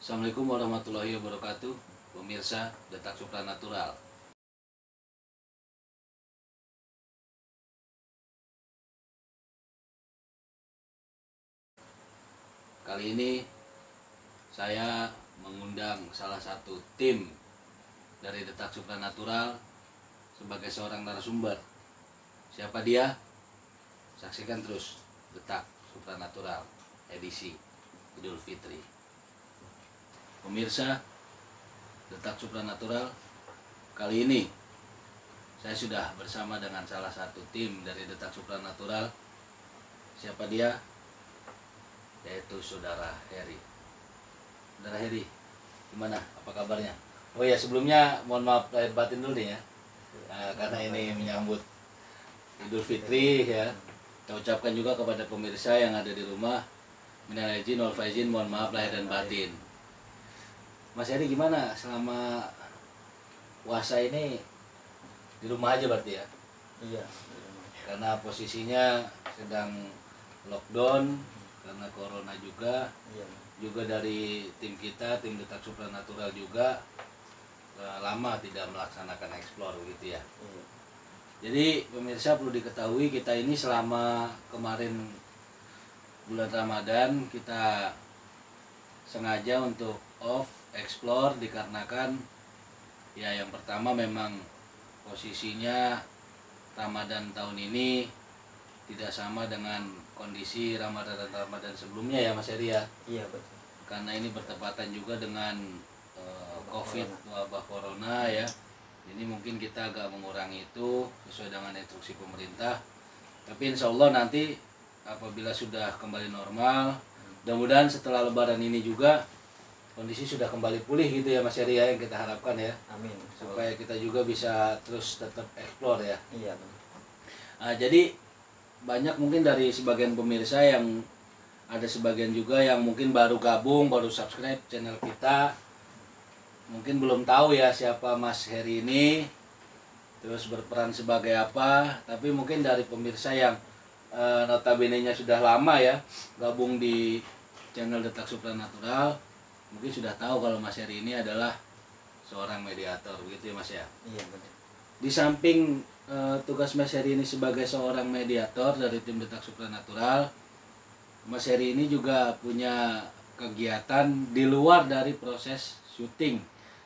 Assalamualaikum warahmatullahi wabarakatuh, pemirsa Detak Supranatural. Kali ini saya mengundang salah satu tim dari Detak Supranatural sebagai seorang narasumber. Siapa dia? Saksikan terus Detak Supranatural edisi Idul Fitri. Pemirsa Detak Supranatural, kali ini saya sudah bersama dengan salah satu tim dari Detak Supranatural. Siapa dia? Yaitu Saudara Heri. Saudara Heri, gimana? Apa kabarnya? Oh ya, sebelumnya mohon maaf lahir batin dulu nih ya, karena ini menyambut Idul Fitri ya. Kita ucapkan juga kepada pemirsa yang ada di rumah, minal aidin wal faizin, mohon maaf lahir dan batin. Mas Heri gimana selama puasa ini? Di rumah aja berarti ya? Iya. Karena posisinya sedang lockdown karena corona juga. Iya. Juga dari tim kita, tim Detak Supranatural juga lama tidak melaksanakan explore gitu ya. Iya. Jadi pemirsa perlu diketahui, kita ini selama kemarin bulan Ramadan kita sengaja untuk off explore dikarenakan ya yang pertama memang posisinya Ramadan tahun ini tidak sama dengan kondisi Ramadan sebelumnya ya Mas Heri ya. Iya betul. Karena ini bertepatan juga dengan COVID, wabah corona ya. Ini mungkin kita agak mengurangi itu sesuai dengan instruksi pemerintah. Tapi insya Allah nanti apabila sudah kembali normal, mudah-mudahan setelah Lebaran ini juga kondisi sudah kembali pulih gitu ya Mas Heri ya, yang kita harapkan ya. Amin. Supaya kita juga bisa terus tetap explore ya. Iya. Nah, jadi banyak mungkin dari sebagian pemirsa yang ada sebagian juga yang mungkin baru gabung, baru subscribe channel kita. Mungkin belum tahu ya siapa Mas Heri ini, terus berperan sebagai apa. Tapi mungkin dari pemirsa yang notabene-nya sudah lama ya gabung di channel Detak Supranatural, mungkin sudah tahu kalau Mas Heri ini adalah seorang mediator begitu ya Mas ya. Iya betul. Di samping tugas Mas Heri ini sebagai seorang mediator dari tim Detak Supranatural, Mas Heri ini juga punya kegiatan di luar dari proses syuting.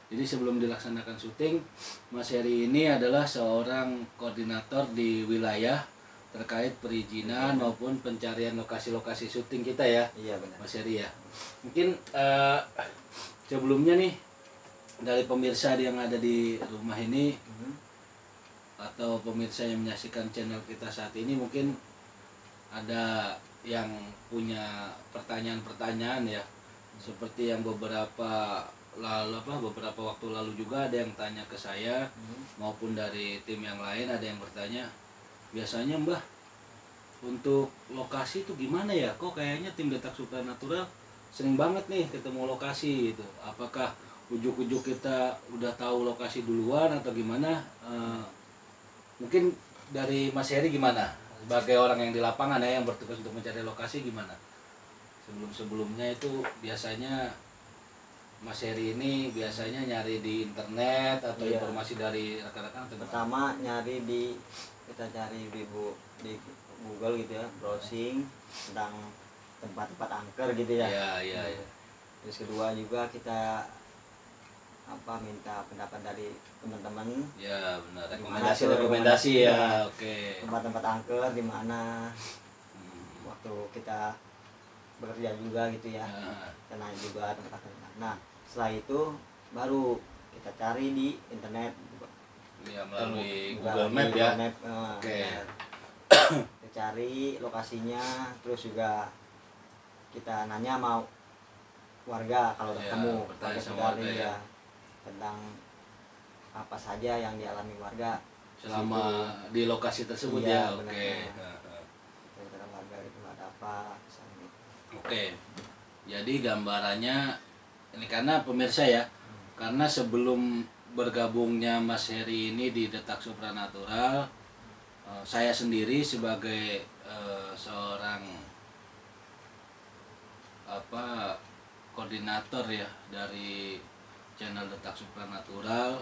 Jadi sebelum dilaksanakan syuting, Mas Heri ini adalah seorang koordinator di wilayah terkait perizinan maupun pencarian lokasi-lokasi syuting kita ya. Iya benar. Mas Heri ya. Mungkin sebelumnya nih dari pemirsa yang ada di rumah ini atau pemirsa yang menyaksikan channel kita saat ini, mungkin ada yang punya pertanyaan-pertanyaan ya, seperti yang beberapa waktu lalu juga ada yang tanya ke saya maupun dari tim yang lain ada yang bertanya, biasanya Mbah untuk lokasi itu gimana ya, kok kayaknya tim Detak Supranatural sering banget nih ketemu lokasi gitu, apakah ujuk-ujuk kita udah tahu lokasi duluan atau gimana? Mungkin dari Mas Heri gimana sebagai orang yang di lapangan ya, yang bertugas untuk mencari lokasi, gimana sebelumnya itu biasanya Mas Heri ini biasanya nyari di internet atau Iya. informasi dari rekan-rekan? Pertama kita cari di Google gitu ya, browsing tentang tempat-tempat angker gitu ya. Iya. Terus kedua juga kita minta pendapat dari teman-teman. Ya benar, Gimana rekomendasi tuh, ya. Oke. Tempat-tempat angker di mana waktu kita bekerja juga gitu ya. Kenal juga tempat angker. Nah, setelah itu baru kita cari di internet. Ya melalui Juga Google Map di ya. Google Map, Oke. benar. Kita cari lokasinya, terus juga kita nanya mau warga kalau Ya, ketemu bertanya sama sekitar warga ya. tentang apa saja yang dialami warga Selama di lokasi tersebut Iya, ya. benar. Oke. tentang warga itu ada apa misalnya. Oke. Jadi gambarannya ini karena pemirsa ya, karena sebelum bergabungnya Mas Heri ini di Detak Supranatural, saya sendiri sebagai seorang koordinator ya dari channel Detak Supranatural.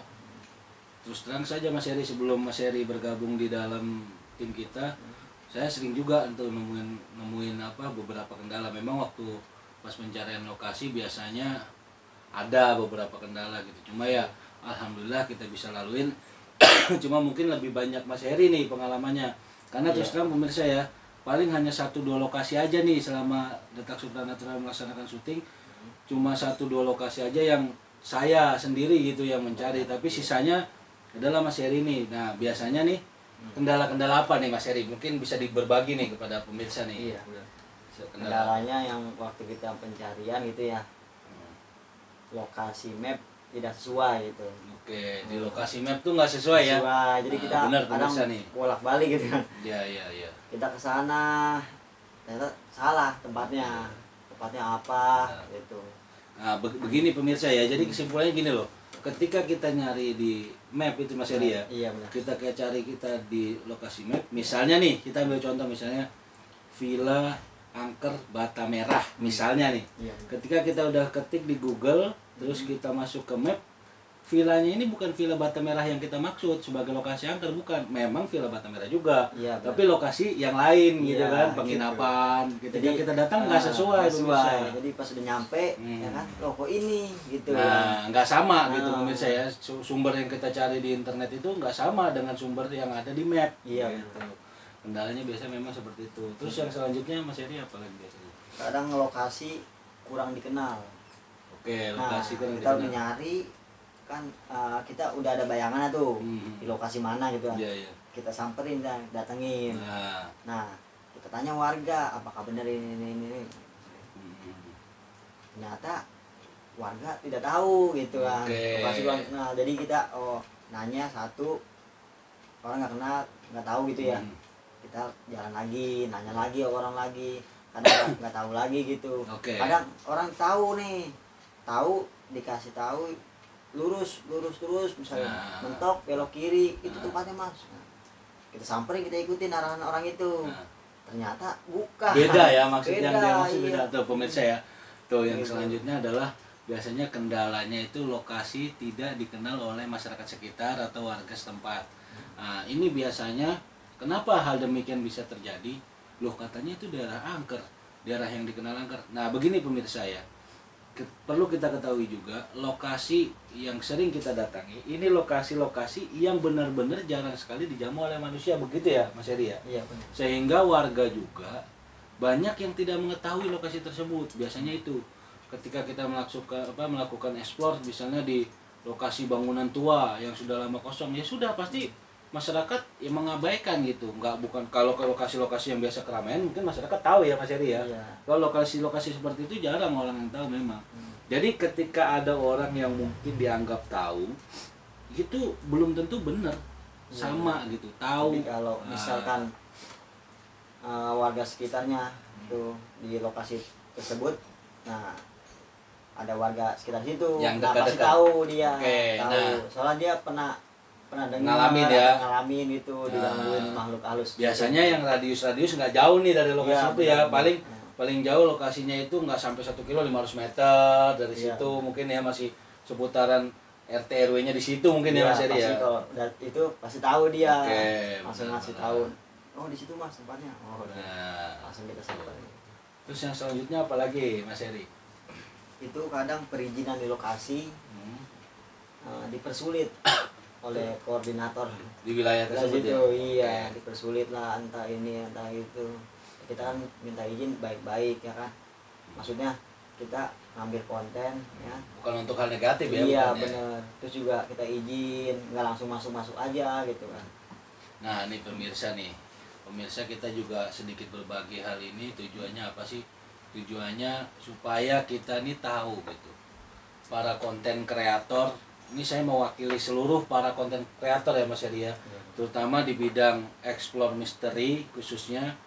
Terus terang saja Mas Heri, sebelum Mas Heri bergabung di dalam tim kita, saya sering juga untuk nemuin beberapa kendala. Memang waktu pas pencarian lokasi biasanya ada beberapa kendala gitu. Cuma ya alhamdulillah kita bisa laluin. Cuma mungkin lebih banyak Mas Heri nih pengalamannya. Karena terus terang pemirsa ya, paling hanya 1-2 lokasi aja nih selama Detak Supranatural melaksanakan syuting. Cuma 1-2 lokasi aja yang saya sendiri gitu yang mencari, tapi sisanya adalah Mas Heri nih. Nah biasanya nih kendala-kendala apa nih Mas Heri? Mungkin bisa berbagi nih kepada pemirsa nih. Iya. Kendalanya yang waktu kita pencarian gitu ya, lokasi map tidak sesuai gitu. Oke, di lokasi map tuh nggak sesuai ya? Sesuai, jadi kita benar, kadang bolak-balik gitu kan. Iya. Kita ke sana, ternyata salah tempatnya apa gitu. Nah begini pemirsa ya, jadi kesimpulannya gini loh. Ketika kita nyari di map itu Mas Heri ya, iya, benar. kita kayak cari kita di lokasi map, misalnya nih kita ambil contoh misalnya Villa Angker Bata Merah misalnya nih. Iya. Ketika kita udah ketik di Google, terus kita masuk ke map, villanya ini bukan Villa Bata Merah yang kita maksud sebagai lokasi angker, bukan. Memang Villa Bata Merah juga, iya, tapi lokasi yang lain gitu iya, kan, penginapan. Gitu. Ketika kita datang nggak sesuai, pemirsa. Jadi pas udah nyampe, ya kan, loh kok ini gitu. Nah, nggak sama gitu pemirsa ya. Sumber yang kita cari di internet itu nggak sama dengan sumber yang ada di map. Iya. Gitu. Kendalanya biasanya memang seperti itu. Terus yang selanjutnya Mas Heri apa lagi biasanya? Kadang lokasi kurang dikenal. Oke, lokasi kurang kita dikenal. udah nyari kan, kita udah ada bayangan tuh di lokasi mana gitu kan. Iya. Kita samperin dan datengin. Nah, kita tanya warga apakah benar ini. Ternyata warga tidak tahu gitu kan. Lokasi kurang kenal. Jadi kita nanya satu, orang nggak tahu gitu ya. Kita jalan lagi, nanya lagi orang lagi, kadang nggak tahu lagi gitu. Kadang orang tahu nih, dikasih tahu lurus terus misalnya, mentok belok kiri, itu tempatnya Mas. Kita samperin, kita ikutin arahan orang itu. Ternyata bukan. Beda ya maksudnya, yang dia maksud beda tuh pemirsa ya. Tuh yang gitu. selanjutnya adalah biasanya kendalanya itu lokasi tidak dikenal oleh masyarakat sekitar atau warga setempat. Nah, ini biasanya kenapa hal demikian bisa terjadi? Loh katanya itu daerah angker, daerah yang dikenal angker. Nah begini pemirsa ya, perlu kita ketahui juga lokasi yang sering kita datangi ini lokasi-lokasi yang benar-benar jarang sekali dijamu oleh manusia, begitu ya Mas Heri ya? Iya, benar. Sehingga warga juga banyak yang tidak mengetahui lokasi tersebut. Biasanya itu ketika kita melakukan explore misalnya di lokasi bangunan tua yang sudah lama kosong, ya sudah pasti masyarakat yang mengabaikan gitu. Bukan kalau ke lokasi-lokasi yang biasa keramaian mungkin masyarakat tahu ya Mas Heri ya. Iya. Kalau lokasi-lokasi seperti itu jarang orang yang tahu memang. Jadi ketika ada orang yang mungkin dianggap tahu, itu belum tentu benar. Sama gitu, tahu. Jadi kalau misalkan warga sekitarnya tuh di lokasi tersebut, nah ada warga sekitar situ, yang pasti dekat-dekat. tahu dia, Nah. soalnya dia pernah dengar, ngalamin itu digangguin makhluk halus. Biasanya yang radius nggak jauh nih dari lokasi Iya, itu ya, benar. paling jauh lokasinya itu nggak sampai 1 kilo, 500 meter dari Iya. situ mungkin ya, masih seputaran RT RW-nya di situ mungkin ya Mas Heri ya. Kalau itu pasti tahu dia, langsung benar, ngasih benar. tahu. Oh di situ Mas tempatnya. Oh Nah, langsung kita samperin. terus yang selanjutnya apa lagi Mas Heri? Itu kadang perizinan di lokasi dipersulit oleh koordinator Di wilayah tersebut ya? Iya, dipersulit lah, entah ini entah itu. Kita kan minta izin baik-baik ya kan, maksudnya kita ngambil konten ya, Bukan untuk hal negatif ya? iya bukan ya? bener. Terus juga kita izin, nggak langsung masuk aja gitu kan. Nah ini pemirsa kita juga sedikit berbagi hal ini. Tujuannya apa sih? Tujuannya supaya kita nih tahu gitu, para konten kreator ini, saya mewakili seluruh para konten kreator ya Mas Heri ya, terutama di bidang explore misteri khususnya.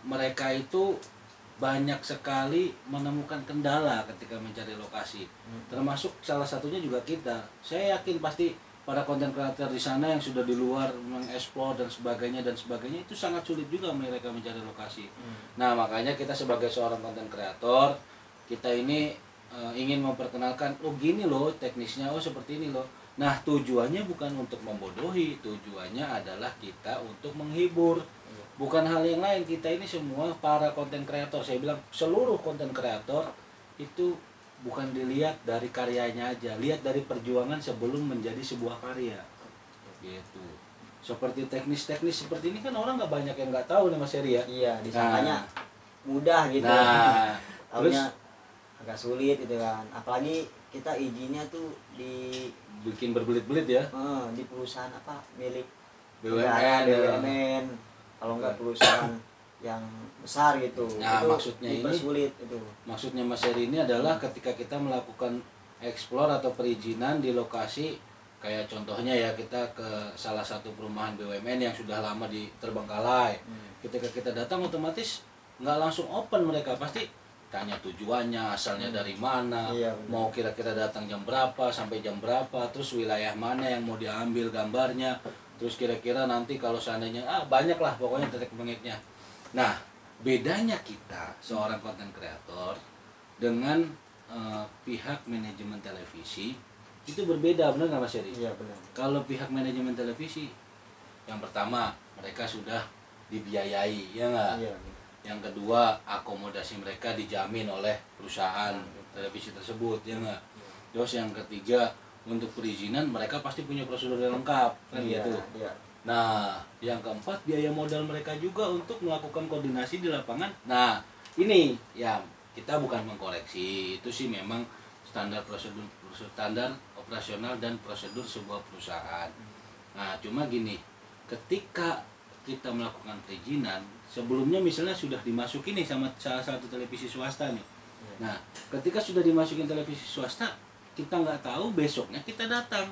Mereka itu banyak sekali menemukan kendala ketika mencari lokasi, termasuk salah satunya juga kita. Saya yakin pasti para konten kreator di sana yang sudah di luar mengeksplor dan sebagainya itu sangat sulit juga mereka mencari lokasi. Nah makanya kita sebagai seorang konten kreator, kita ini ingin memperkenalkan, oh gini loh teknisnya, oh seperti ini loh. Nah tujuannya bukan untuk membodohi, tujuannya adalah kita untuk menghibur, bukan hal yang lain. Kita ini semua para konten kreator, saya bilang seluruh konten kreator itu bukan dilihat dari karyanya aja, lihat dari perjuangan sebelum menjadi sebuah karya gitu. Seperti teknis-teknis seperti ini kan orang nggak banyak yang nggak tahu nih Mas Heri ya. Iya, disangkanya mudah gitu. Nah, Taunya agak sulit gitu kan. Apalagi kita izinnya tuh di bikin berbelit-belit ya. Di perusahaan apa milik BUMN, BUMN. Kalau nggak perusahaan yang besar gitu. Nah, itu maksudnya ini sulit itu. Maksudnya Mas Heri ini adalah ketika kita melakukan eksplor atau perizinan di lokasi, kayak contohnya ya kita ke salah satu perumahan BUMN yang sudah lama di Terbengkalai. Ketika kita datang otomatis nggak langsung open, mereka pasti tanya tujuannya, asalnya dari mana, mau kira-kira datang jam berapa sampai jam berapa, terus wilayah mana yang mau diambil gambarnya, terus kira-kira nanti kalau seandainya banyak lah pokoknya titik bengeknya. Nah bedanya kita seorang konten kreator dengan pihak manajemen televisi itu berbeda, benar nggak Mas Heri? Iya benar. Kalau pihak manajemen televisi, yang pertama mereka sudah dibiayai, ya nggak? Iya. Yang kedua akomodasi mereka dijamin oleh perusahaan televisi tersebut, ya nggak? Terus yang ketiga untuk perizinan mereka pasti punya prosedur yang lengkap, kan gitu. Iya. Nah, yang keempat biaya modal mereka juga untuk melakukan koordinasi di lapangan. Nah, ini ya kita bukan mengkoreksi, itu sih memang standar prosedur standar operasional dan prosedur sebuah perusahaan. Nah, cuma gini, ketika kita melakukan perizinan, sebelumnya misalnya sudah dimasukin nih sama salah satu televisi swasta nih. Nah, ketika sudah dimasukin televisi swasta, kita nggak tahu besoknya kita datang.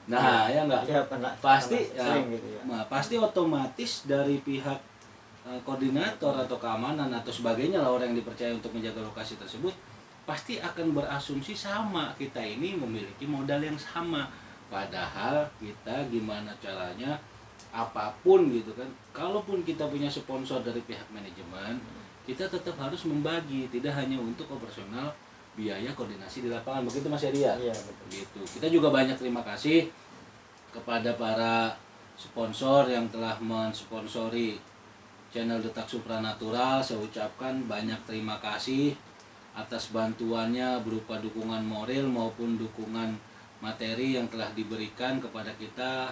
Nah, ya nggak? Ya, pasti gitu ya. Nah, pasti otomatis dari pihak koordinator atau keamanan atau sebagainya lah, orang yang dipercaya untuk menjaga lokasi tersebut pasti akan berasumsi sama, kita ini memiliki modal yang sama, padahal kita gimana caranya apapun gitu kan, kalaupun kita punya sponsor dari pihak manajemen, kita tetap harus membagi, tidak hanya untuk operasional, biaya koordinasi di lapangan, begitu Mas Heri ya? Iya betul. Gitu. Kita juga banyak terima kasih kepada para sponsor yang telah mensponsori channel Detak Supranatural. Saya ucapkan banyak terima kasih atas bantuannya berupa dukungan moral maupun dukungan materi yang telah diberikan kepada kita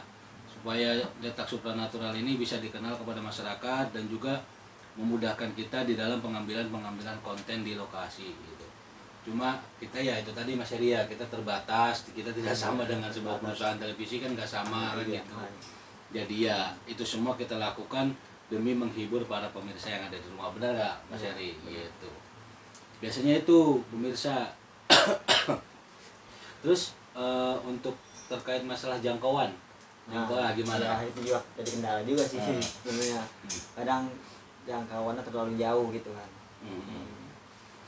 supaya Detak Supranatural ini bisa dikenal kepada masyarakat dan juga memudahkan kita di dalam pengambilan konten di lokasi gitu. Cuma kita ya itu tadi Mas Heri ya, kita terbatas, kita tidak sama dengan sebuah perusahaan televisi kan, nggak sama kan gitu. Jadi ya itu semua kita lakukan demi menghibur para pemirsa yang ada di rumah, benar nggak Mas Heri? Gitu. Biasanya itu pemirsa. Terus untuk terkait masalah jangkauan gimana? Ya, itu juga jadi kendala juga sih sebenarnya. Kadang jangkauannya terlalu jauh gitu kan.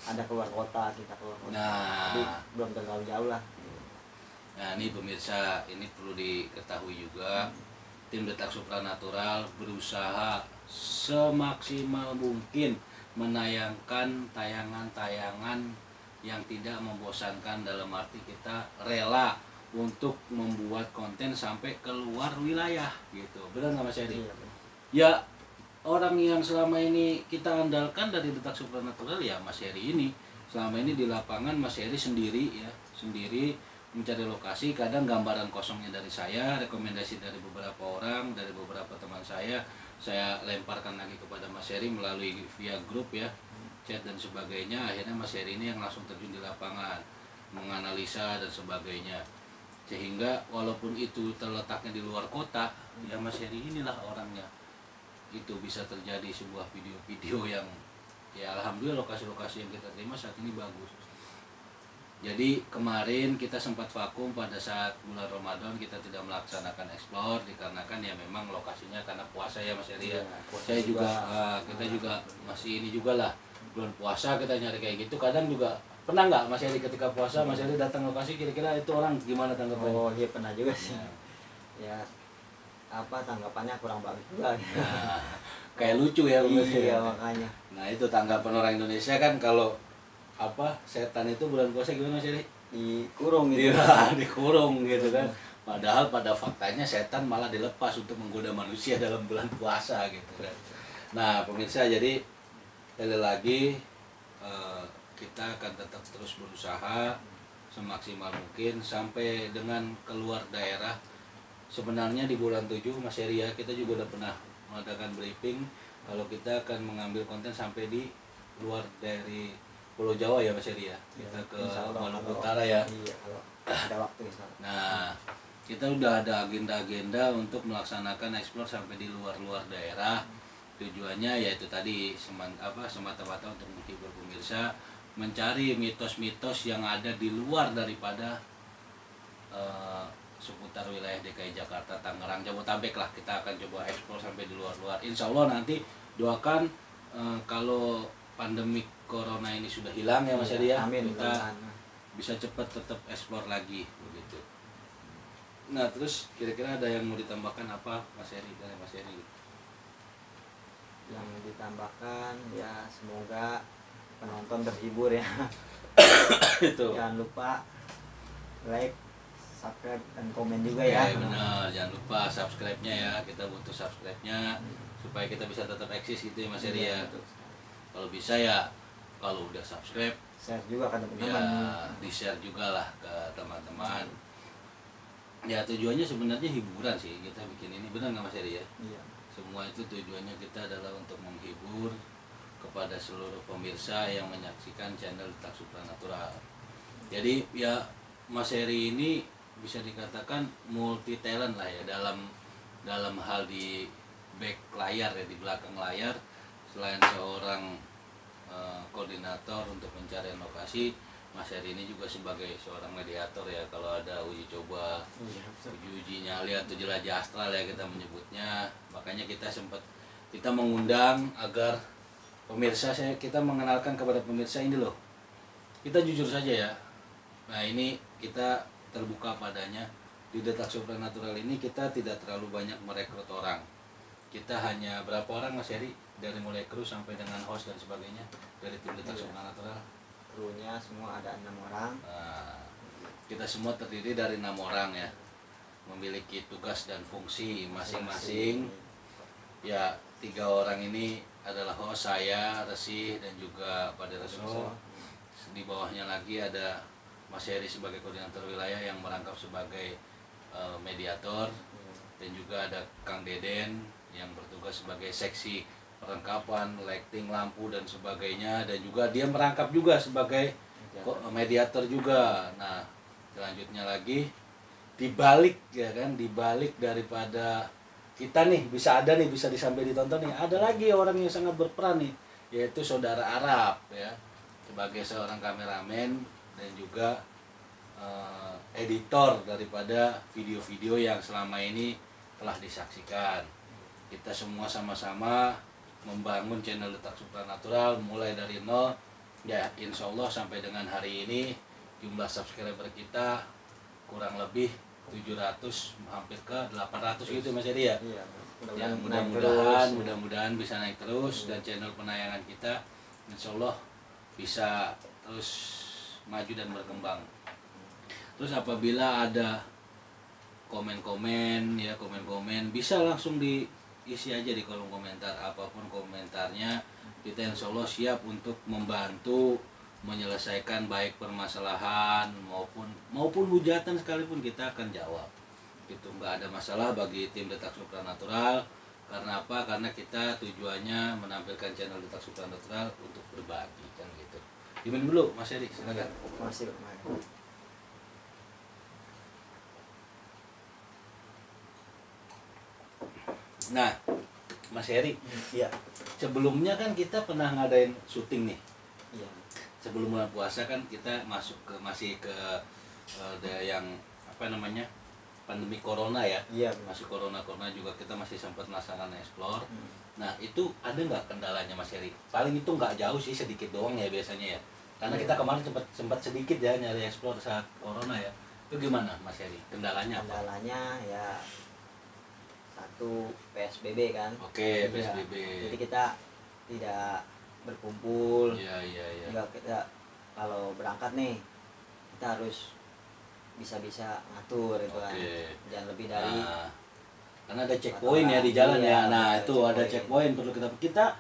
Ada keluar kota, kita keluar kota. Jadi belum terlalu jauh lah. Nah ini pemirsa, ini perlu diketahui juga, tim Detak Supranatural berusaha semaksimal mungkin menayangkan tayangan-tayangan yang tidak membosankan, dalam arti kita rela untuk membuat konten sampai keluar wilayah gitu, benar nggak Mas Heri? Ya orang yang selama ini kita andalkan dari Detak Supranatural ya Mas Heri ini. Selama ini di lapangan Mas Heri sendiri mencari lokasi, kadang gambaran kosongnya dari saya, rekomendasi dari beberapa orang, dari beberapa teman saya lemparkan lagi kepada Mas Heri melalui via grup ya, chat dan sebagainya. Akhirnya Mas Heri ini yang langsung terjun di lapangan, menganalisa dan sebagainya. Sehingga walaupun itu terletaknya di luar kota, ya Mas Heri inilah orangnya. Itu bisa terjadi sebuah video-video yang ya alhamdulillah lokasi-lokasi yang kita terima saat ini bagus. Jadi kemarin kita sempat vakum pada saat bulan Ramadan, kita tidak melaksanakan eksplor dikarenakan ya memang lokasinya karena puasa ya Mas Heri ya. Saya juga kita juga masih ini juga lah, bulan puasa kita nyari kayak gitu. Kadang juga pernah nggak Mas Heri ketika puasa Mas Heri datang lokasi, kira-kira itu orang gimana tanggapannya? Oh iya pernah juga sih. Ya apa tanggapannya kurang bagus juga. Kayak lucu ya iya makanya. Nah itu tanggapan orang Indonesia kan, kalau apa setan itu bulan puasa gimana Mas Eri? Dikurung gitu. Iya, dikurung gitu kan. Padahal pada faktanya setan malah dilepas untuk menggoda manusia dalam bulan puasa gitu kan. Nah pemirsa, jadi sekali lagi kita akan tetap terus berusaha semaksimal mungkin sampai dengan keluar daerah. Sebenarnya di bulan 7 Mas Eri ya, kita juga udah pernah mengadakan briefing kalau kita akan mengambil konten sampai di luar dari Pulau Jawa ya Mas Eri ya. Kita ke Maluku Utara ya. Iya, kalau ada waktu misalnya. Nah, kita udah ada agenda-agenda untuk melaksanakan explore sampai di luar-luar daerah. Tujuannya yaitu tadi semata-mata untuk menghibur pemirsa, mencari mitos-mitos yang ada di luar daripada seputar wilayah DKI Jakarta, Tangerang, Jabodetabek lah. Kita akan coba explore sampai di luar-luar. Insya Allah nanti doakan kalau pandemi corona ini sudah hilang ya Mas Eri ya, amin, kita bisa cepat tetap explore lagi begitu. Nah terus kira-kira ada yang mau ditambahkan apa Mas Eri dari Mas Eri? Yang ditambahkan ya semoga penonton terhibur ya. Itu. Jangan lupa like, subscribe dan komen juga ya. Benar, jangan lupa subscribe-nya ya, kita butuh subscribe-nya supaya kita bisa tetap eksis gitu ya Mas Eri ya. Kalau bisa ya, kalau udah subscribe share juga ke teman-teman ya, di share juga lah ke teman-teman. Ya tujuannya sebenarnya hiburan sih kita bikin ini, benar nggak Mas Eri ya? Iya. Semua itu tujuannya kita adalah untuk menghibur kepada seluruh pemirsa yang menyaksikan channel Detak Supranatural. Jadi ya Mas Eri ini bisa dikatakan multi talent lah ya dalam hal di back layar ya, di belakang layar. Selain seorang koordinator untuk pencarian lokasi, Mas Eri ini juga sebagai seorang mediator ya. Kalau ada uji coba, uji nyali atau jelajah astral ya kita menyebutnya. Makanya kita mengundang agar pemirsa, kita mengenalkan kepada pemirsa ini loh. Kita jujur saja ya. Nah ini kita terbuka padanya. Di Detak Supranatural ini kita tidak terlalu banyak merekrut orang. Kita hanya berapa orang Mas Eri? Dari mulai kru sampai dengan host dan sebagainya dari tim Detak Supranatural. Krunya semua ada 6 orang. Nah, kita semua terdiri dari 6 orang ya, memiliki tugas dan fungsi masing-masing. Ya 3 orang ini adalah host, saya, Resi, dan juga Pak Dereso. Di bawahnya lagi ada Mas Heri sebagai koordinator wilayah yang merangkap sebagai mediator, dan juga ada Kang Deden yang bertugas sebagai seksi perlengkapan, lighting, lampu dan sebagainya, dan juga dia merangkap juga sebagai mediator juga. Nah, selanjutnya lagi dibalik ya kan, dibalik daripada kita nih bisa sampai ditonton nih, ada lagi orang yang sangat berperan nih, yaitu saudara Arab ya, sebagai seorang kameramen dan juga editor daripada video-video yang selama ini telah disaksikan. Kita semua sama-sama membangun channel Detak Supranatural mulai dari nol ya. Insya Allah sampai dengan hari ini jumlah subscriber kita kurang lebih 700, hampir ke 800 gitu Mas Edi ya. Iya, Ya, mudah-mudahan bisa naik terus, dan channel penayangan kita insya Allah bisa terus maju dan berkembang. Terus apabila ada komen-komen bisa langsung diisi aja di kolom komentar, apapun komentarnya kita insya Allah siap untuk membantu menyelesaikan baik permasalahan maupun hujatan sekalipun kita akan jawab. Itu nggak ada masalah bagi tim Detak Supranatural. Karena apa? Karena kita tujuannya menampilkan channel Detak Supranatural untuk berbagi kan gitu. Dimin dulu Mas Eri, silakan. Masih Nah, Mas Heri, iya. Sebelumnya kan kita pernah ngadain syuting nih. Iya. Sebelum bulan puasa kan kita masih ke yang pandemi corona ya. Iya. Masih corona juga kita masih sempat melaksanakan explore. Nah itu ada nggak kendalanya Mas Heri? Paling itu nggak jauh sih, sedikit doang ya biasanya ya. Karena kita kemarin sempat sedikit ya nyari explore saat corona ya. Itu gimana Mas Heri? Kendalanya apa? Kendalanya ya satu PSBB kan. Oke, PSBB. Jadi kita tidak berkumpul. Iya. Juga kita kalau berangkat nih kita harus bisa-bisa ngatur itu kan. Jangan lebih dari karena ada checkpoint ya di jalan ya. Nah itu ada checkpoint perlu kita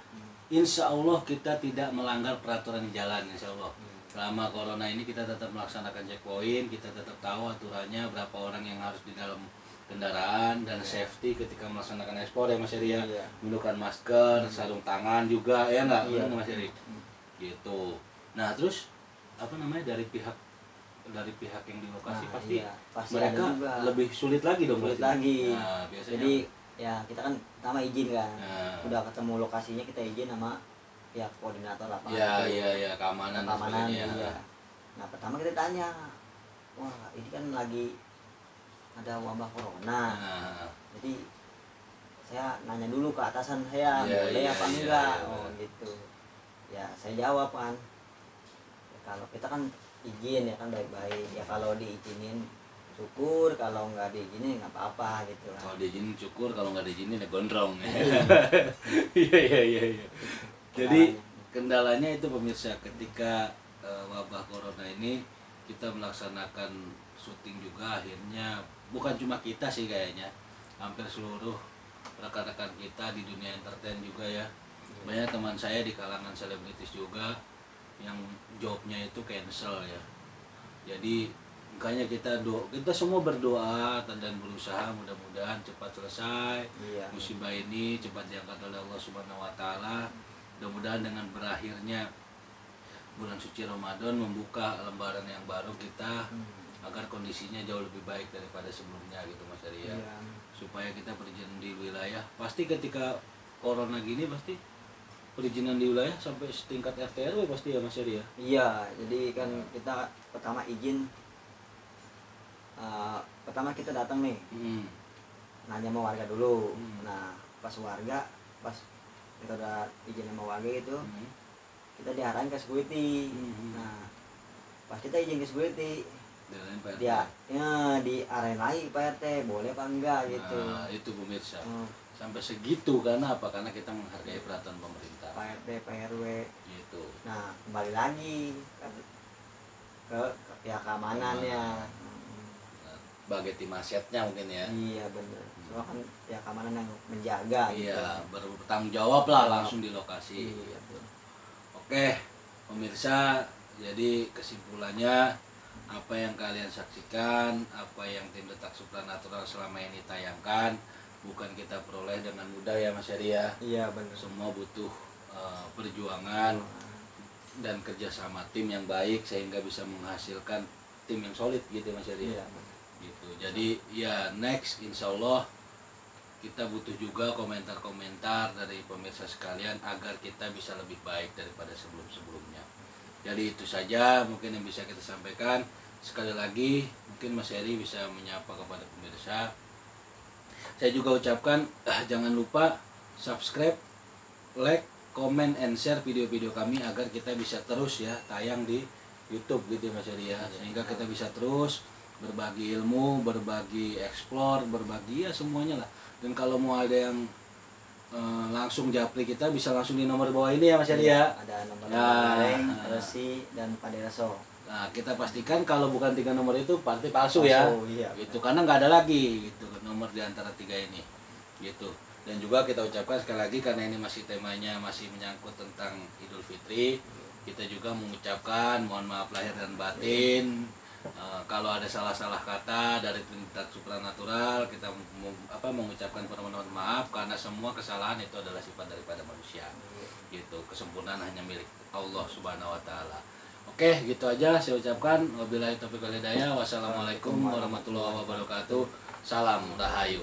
insya Allah kita tidak melanggar peraturan di jalan insya Allah. Selama corona ini kita tetap melaksanakan checkpoint, kita tetap tahu aturannya berapa orang yang harus di dalam kendaraan dan safety ketika melaksanakan ekspor ya Mas Heri ya. Menggunakan masker, sarung tangan juga ya nggak Mas Heri. Gitu. Nah terus apa namanya dari pihak yang di lokasi pasti mereka lebih sulit lagi dong. Sulit lagi. Nah, biasanya jadi ya kita kan pertama izin kan. Udah ketemu lokasinya kita izin sama ya koordinator lapangan. Iya keamanan ya. Nah pertama kita tanya, wah ini kan lagi ada wabah corona. Jadi saya nanya dulu ke atasan saya boleh apa enggak. Gitu ya saya jawab kan ya, kalau kita kan izin ya kan baik-baik ya, kalau diizinin syukur, kalau nggak diizinin nggak apa-apa gitu kan. Kalau diizinin syukur, kalau nggak diizinin ya gondrong. Iya. Jadi kendalanya itu pemirsa ketika wabah corona ini kita melaksanakan syuting juga akhirnya bukan cuma kita sih kayaknya, hampir seluruh rekan-rekan kita di dunia entertain juga ya. Banyak teman saya di kalangan selebritis juga yang jobnya itu cancel ya. Jadi makanya kita semua berdoa dan berusaha mudah-mudahan cepat selesai musibah ini, cepat diangkat oleh Allah Subhanahu wa taala. Mudah-mudahan dengan berakhirnya bulan suci Ramadan membuka lembaran yang baru kita agar kondisinya jauh lebih baik daripada sebelumnya gitu Mas Heri ya. Supaya kita perizinan di wilayah pasti ketika corona gini pasti perizinan di wilayah sampai setingkat RT RW pasti ya Mas Heri ya. Iya, jadi kan kita pertama izin pertama kita datang nih. Nanya sama warga dulu. Nah, pas kita udah izin sama warga gitu, kita diarahin ke security. Nah pas kita izin ke security dia diarahin lagi Pak RT boleh apa enggak gitu. Nah itu pemirsa sampai segitu karena apa? Karena kita menghargai peraturan pemerintah Pak RT Pak RW gitu. Nah kembali lagi ke pihak keamanannya sebagai tim asetnya mungkin ya. Iya benar. Soalnya kan pihak keamanan yang menjaga. Iya gitu. Bertanggung jawab lah langsung di lokasi. Iya. Oke pemirsa, jadi kesimpulannya apa yang kalian saksikan, apa yang tim Detak Supranatural selama ini tayangkan bukan kita peroleh dengan mudah ya Mas Heri ya. Iya benar. Semua butuh perjuangan dan kerjasama tim yang baik sehingga bisa menghasilkan tim yang solid gitu Mas Heri. Iya. Gitu. Jadi ya next insya Allah kita butuh juga komentar-komentar dari pemirsa sekalian agar kita bisa lebih baik daripada sebelum-sebelumnya. Jadi itu saja mungkin yang bisa kita sampaikan. Sekali lagi mungkin Mas Heri bisa menyapa kepada pemirsa. Saya juga ucapkan jangan lupa subscribe, like, comment, and share video-video kami agar kita bisa terus ya tayang di YouTube gitu ya Mas Heri ya. Sehingga kita bisa terus berbagi ilmu, berbagi explore, berbagi ya semuanya lah. Dan kalau mau ada yang langsung japri kita bisa langsung di nomor bawah ini ya Mas Heri ya. Ada nomor Bareng, Resi, dan Padereso. Nah kita pastikan kalau bukan 3 nomor itu pasti palsu ya. Iya, gitu karena nggak ada lagi gitu nomor di antara 3 ini gitu. Dan juga kita ucapkan sekali lagi karena ini masih temanya masih menyangkut tentang Idul Fitri, kita juga mengucapkan mohon maaf lahir dan batin. Kalau ada salah-salah kata dari tim Detak Supranatural, kita mengucapkan permohonan maaf karena semua kesalahan itu adalah sifat daripada manusia. Gitu, kesempurnaan hanya milik Allah Subhanahu wa taala. Oke, gitu aja saya ucapkan. Wabillahi taufiq wal hidayah. Wassalamualaikum warahmatullahi wabarakatuh. Salam Rahayu.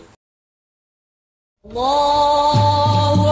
Allahu